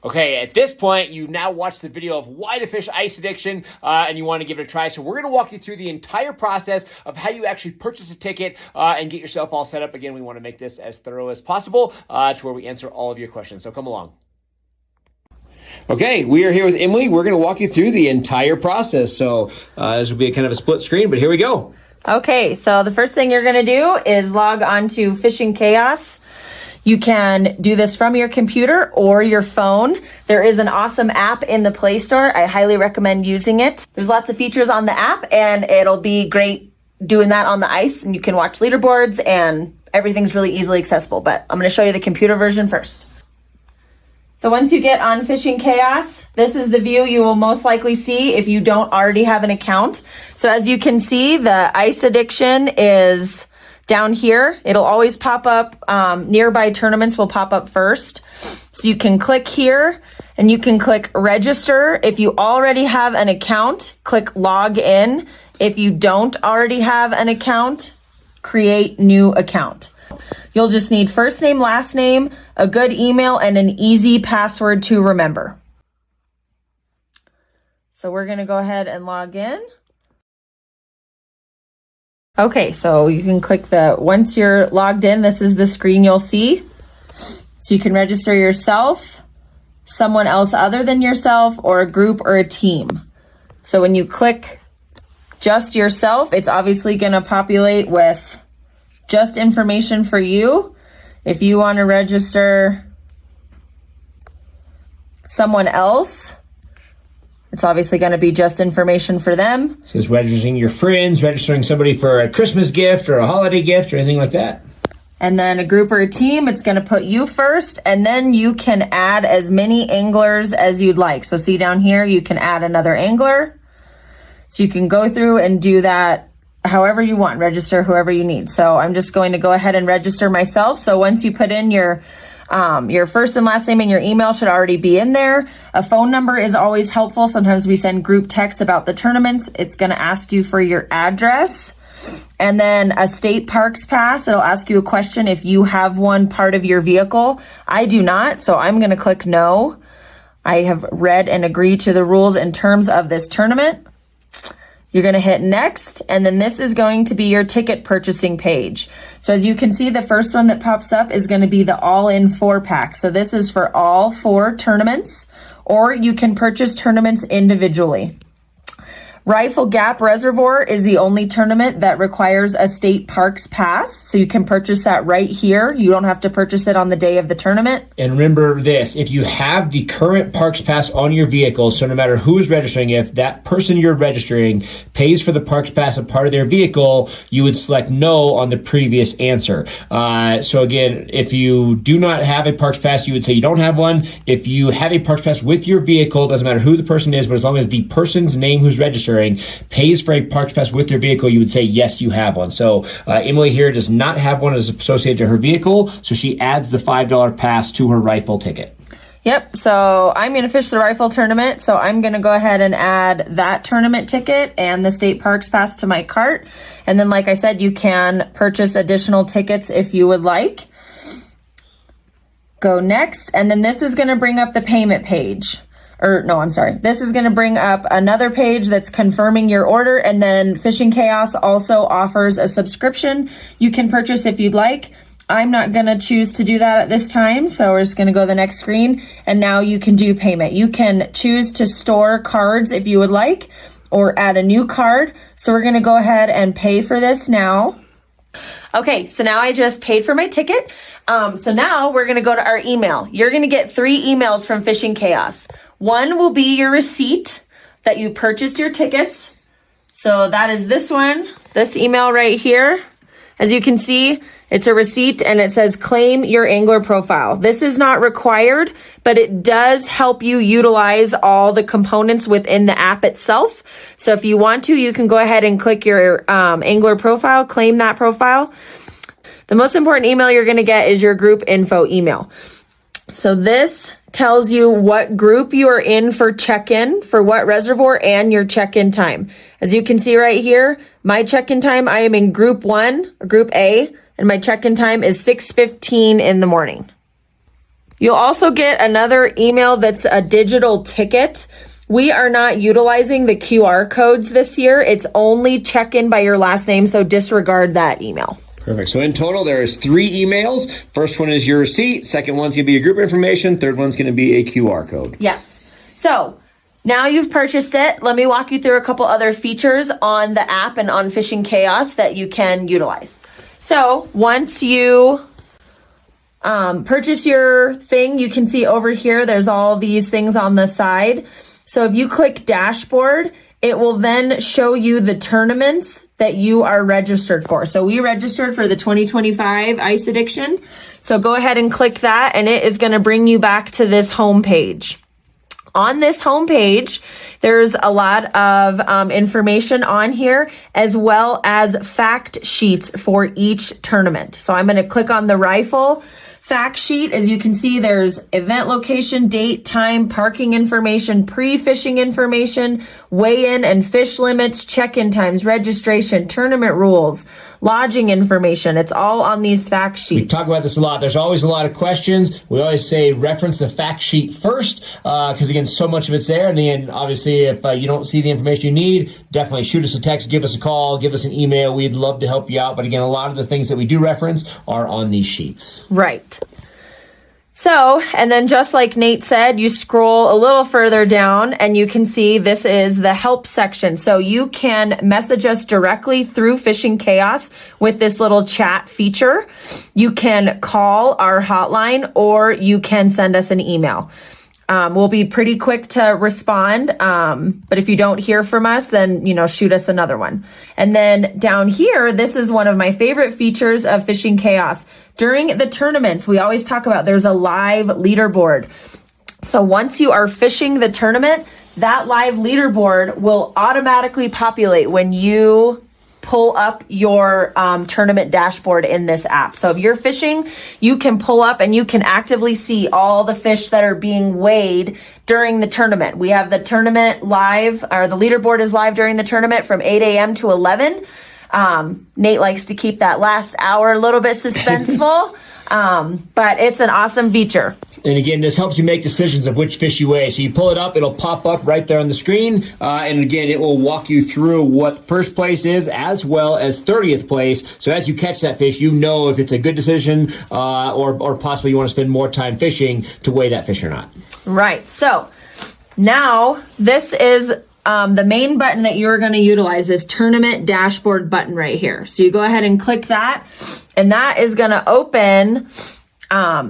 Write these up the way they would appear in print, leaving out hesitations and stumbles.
Okay, at this point, you now watched the video of why to fish ice addiction, and you want to give it a try. So we're going to walk you through the entire process of how you actually purchase a ticket and get yourself all set up. Again, we want to make this as thorough as possible to where we answer all of your questions. So come along. Okay, we are here with Emily. We're going to walk you through the entire process. So this will be a kind of a split screen, but here we go. Okay, so the first thing you're going to do is log on to Fishing Chaos. You can do this from your computer or your phone. There is an awesome app in the Play Store. I highly recommend using it. There's lots of features on the app, and it'll be great doing that on the ice, and you can watch leaderboards, and everything's really easily accessible. But I'm going to show you the computer version first. So once you get on Fishing Chaos, this is the view you will most likely see if you don't already have an account. So as you can see, the ice addiction is down here. It'll always pop up. Nearby tournaments will pop up first. So you can click here and you can click register. If you already have an account, click log in. If you don't already have an account, create new account. You'll just need first name, last name, a good email, and an easy password to remember. So we're going to go ahead and log in. Okay, so you can click once you're logged in, this is the screen you'll see. So you can register yourself, someone else other than yourself, or a group or a team. So when you click just yourself, it's obviously going to populate with just information for you. If you want to register someone else, it's obviously going to be just information for them. So it's registering your friends, registering somebody for a Christmas gift or a holiday gift or anything like that. And then a group or a team, it's going to put you first, and then you can add as many anglers as you'd like. So see down here, you can add another angler. So you can go through and do that however you want, register whoever you need. So I'm just going to go ahead and register myself. So once you put in your first and last name and your email should already be in there. A phone number is always helpful. Sometimes we send group texts about the tournaments. It's going to ask you for your address. And then a state parks pass. It'll ask you a question if you have one part of your vehicle. I do not, so I'm going to click no. I have read and agreed to the rules and terms of this tournament. You're going to hit next, and then this is going to be your ticket purchasing page. So as you can see, the first one that pops up is going to be the all-in 4-pack. So this is for all 4 tournaments, or you can purchase tournaments individually. Rifle Gap Reservoir is the only tournament that requires a state parks pass, so you can purchase that right here. You don't have to purchase it on the day of the tournament. And remember this, if you have the current parks pass on your vehicle, so no matter who is registering, if that person you're registering pays for the parks pass a part of their vehicle, you would select no on the previous answer. So again, if you do not have a parks pass, you would say you don't have one. If you have a parks pass with your vehicle, doesn't matter who the person is, but as long as the person's name who's registering pays for a parks pass with their vehicle, you would say yes, you have one. So Emily here does not have one as associated to her vehicle, so she adds the $5 pass to her rifle ticket. Yep, so I'm going to fish the rifle tournament, so I'm going to go ahead and add that tournament ticket and the state parks pass to my cart. And then, like I said, you can purchase additional tickets if you would like. Go next, and then this is going to bring up the payment page. This is going to bring up another page that's confirming your order, and then Fishing Chaos also offers a subscription you can purchase if you'd like. I'm not going to choose to do that at this time, so we're just going to go to the next screen, and now you can do payment. You can choose to store cards if you would like, or add a new card. So we're going to go ahead and pay for this now. Okay, so now I just paid for my ticket. So now we're going to go to our email. You're going to get 3 emails from Fishing Chaos. One will be your receipt that you purchased your tickets. So that is this one, this email right here. As you can see, it's a receipt and it says claim your angler profile. This is not required, but it does help you utilize all the components within the app itself. So if you want to, you can go ahead and click your angler profile, claim that profile. The most important email you're going to get is your group info email. So this tells you what group you are in for check-in, for what reservoir, and your check-in time. As you can see right here, my check-in time, I am in group 1, or group A, and my check-in time is 6:15 in the morning. You'll also get another email that's a digital ticket. We are not utilizing the QR codes this year. It's only check in by your last name, so disregard that email. Perfect. So in total, there is 3 emails. First one is your receipt. Second one's going to be your group information. Third one's going to be a QR code. Yes. So now you've purchased it. Let me walk you through a couple other features on the app and on Fishing Chaos that you can utilize. So once you purchase your thing, you can see over here, there's all these things on the side. So if you click dashboard, it will then show you the tournaments that you are registered for. So we registered for the 2025 Ice Addiction. So go ahead and click that and it is going to bring you back to this home page. On this homepage, there's a lot of information on here, as well as fact sheets for each tournament. So I'm going to click on the rifle fact sheet. As you can see, there's event location, date, time, parking information, pre-fishing information, weigh-in and fish limits, check-in times, registration, tournament rules, lodging information. It's all on these fact sheets. We talk about this a lot. There's always a lot of questions. We always say reference the fact sheet first because, again, so much of it's there. And then, obviously, if you don't see the information you need, definitely shoot us a text, give us a call, give us an email. We'd love to help you out. But, again, a lot of the things that we do reference are on these sheets. Right. So, and then just like Nate said, you scroll a little further down and you can see this is the help section. So you can message us directly through Fishing Chaos with this little chat feature. You can call our hotline or you can send us an email. We'll be pretty quick to respond. But if you don't hear from us, then, shoot us another one. And then down here, this is one of my favorite features of Fishing Chaos. During the tournaments, we always talk about there's a live leaderboard. So once you are fishing the tournament, that live leaderboard will automatically populate when you pull up your tournament dashboard in this app. So if you're fishing, you can pull up and you can actively see all the fish that are being weighed during the tournament. We have the tournament live, or the leaderboard is live during the tournament from 8 a.m. to 11. Nate likes to keep that last hour a little bit suspenseful, but it's an awesome feature. And again, this helps you make decisions of which fish you weigh. So you pull it up, it'll pop up right there on the screen. And again, it will walk you through what first place is as well as 30th place. So as you catch that fish, you know if it's a good decision or possibly you want to spend more time fishing to weigh that fish or not. Right. So now this is the main button that you're going to utilize, this tournament dashboard button right here. So you go ahead and click that, and that is going to open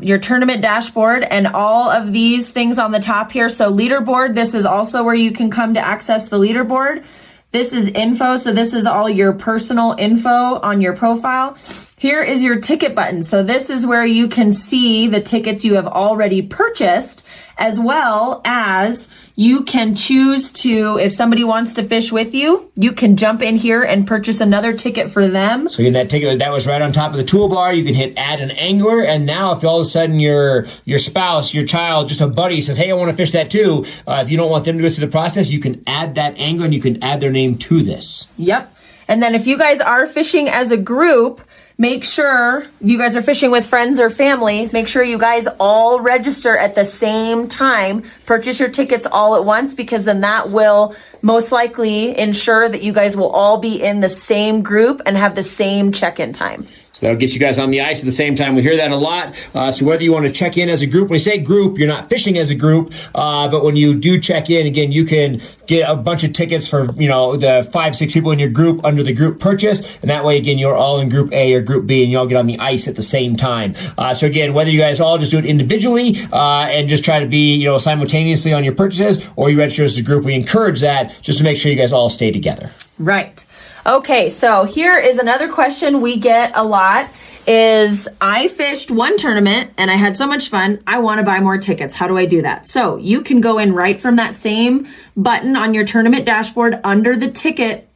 your tournament dashboard and all of these things on the top here. So leaderboard, this is also where you can come to access the leaderboard. This is info. So this is all your personal info on your profile. Here is your ticket button. So this is where you can see the tickets you have already purchased, as well as you can choose to, if somebody wants to fish with you, you can jump in here and purchase another ticket for them. So that ticket that was right on top of the toolbar, you can hit add an angler. And now if all of a sudden your spouse, your child, just a buddy says, hey, I want to fish that too. If you don't want them to go through the process, you can add that angler and you can add their name to this. Yep. And then if you guys are fishing as a group, make sure, if you guys are fishing with friends or family, make sure you guys all register at the same time. Purchase your tickets all at once, because then that will most likely ensure that you guys will all be in the same group and have the same check-in time. So that'll get you guys on the ice at the same time. We hear that a lot. So whether you want to check in as a group, when we say group, you're not fishing as a group. But when you do check in, again, you can get a bunch of tickets for, the 5-6 people in your group under the group purchase. And that way, again, you're all in group A or group B and you all get on the ice at the same time. So again, whether you guys all just do it individually and just try to be, simultaneously on your purchases, or you register as a group, we encourage that just to make sure you guys all stay together. Right. Okay, so here is another question we get a lot is, I fished one tournament and I had so much fun, I want to buy more tickets. How do I do that? So you can go in right from that same button on your tournament dashboard under the ticket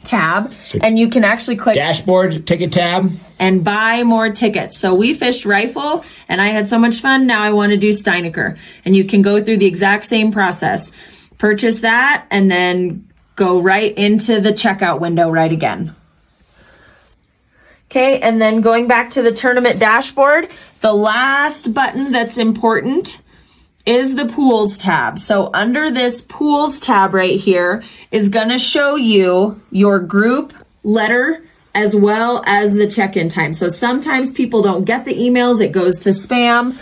tab, and you can actually click dashboard ticket tab and buy more tickets. So we fished rifle and I had so much fun, now I want to do Steinecker. And you can go through the exact same process. Purchase that and then go right into the checkout window right again. Okay, and then going back to the tournament dashboard, the last button that's important is the pools tab. So under this pools tab right here is going to show you your group letter as well as the check-in time. So sometimes people don't get the emails, it goes to spam.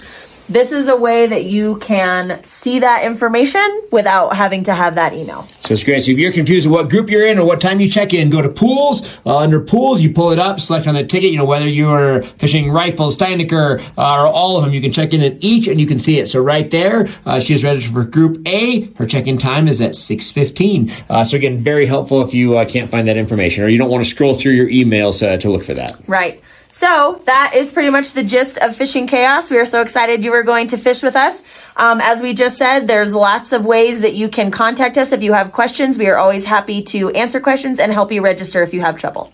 This is a way that you can see that information without having to have that email. So it's great. So if you're confused with what group you're in or what time you check in, go to pools. Under pools, you pull it up, select on the ticket, whether you're fishing rifles, Steinecker, or all of them, you can check in at each and you can see it. So right there, she is registered for group A. Her check-in time is at 6:15. So again, very helpful if you can't find that information or you don't want to scroll through your emails to look for that. Right. So that is pretty much the gist of Fishing Chaos. We are so excited you were going to fish with us. As we just said, there's lots of ways that you can contact us if you have questions. We are always happy to answer questions and help you register if you have trouble.